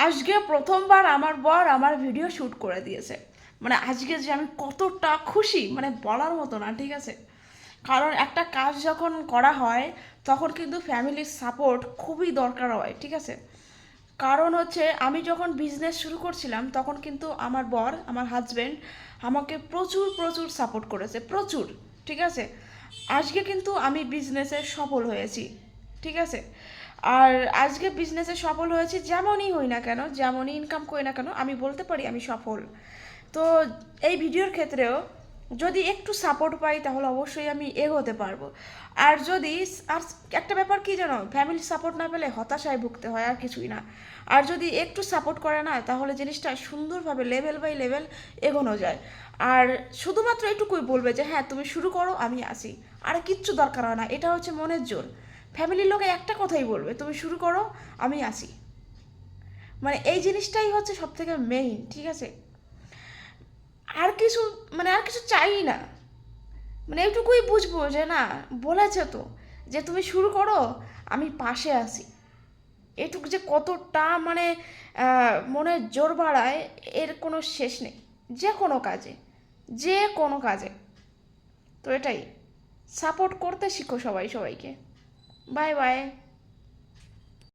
আজকে প্রথমবার আমার বর আমার ভিডিও শ্যুট করে দিয়েছে। মানে আজকে যে আমি কতটা খুশি, মানে বলার মতো না, ঠিক আছে। কারণ একটা কাজ যখন করা হয় তখন কিন্তু ফ্যামিলির সাপোর্ট খুবই দরকার হয়, ঠিক আছে। কারণ হচ্ছে আমি যখন বিজনেস শুরু করছিলাম তখন কিন্তু আমার বর, আমার হাজব্যান্ড আমাকে প্রচুর প্রচুর সাপোর্ট করেছে, প্রচুর, ঠিক আছে। আজকে কিন্তু আমি বিজনেসে সফল হয়েছি, ঠিক আছে। আর আজকে বিজনেসে সফল হয়েছি, যেমনই হই না কেন, যেমনই ইনকাম করি না কেন, আমি বলতে পারি আমি সফল। তো এই ভিডিওর ক্ষেত্রেও যদি একটু সাপোর্ট পাই তাহলে অবশ্যই আমি এগোতে পারবো। আর যদি, আর একটা ব্যাপার কি জানো, ফ্যামিলি সাপোর্ট না পেলে হতাশায় ভুগতে হয়, আর কিছুই না। আর যদি একটু সাপোর্ট করে না তাহলে জিনিসটা সুন্দরভাবে লেভেল বাই লেভেল এগোনো যায়। আর শুধুমাত্র এটুকুই বলবে যে হ্যাঁ তুমি শুরু করো, আমি আসি। আর কিচ্ছু দরকার হয় না, এটা হচ্ছে মনের জোর। ফ্যামিলির লোকে একটা কথাই বলবে, তুমি শুরু করো, আমি আসি। মানে এই জিনিসটাই হচ্ছে সব থেকে মেইন, ঠিক আছে। আর কিছু, মানে আর কিছু চাই না। মানে এইটুকুই বুঝবো যে না, বলেছে তো যে তুমি শুরু করো, আমি পাশে আছি। এটুকু যে কতটা মানে মনে জোর বাড়ায়, এর কোনো শেষ নেই। যে কোনো কাজে, যে কোনো কাজে। তো এটাই, সাপোর্ট করতে শিখো সবাই সবাইকে। Bye bye.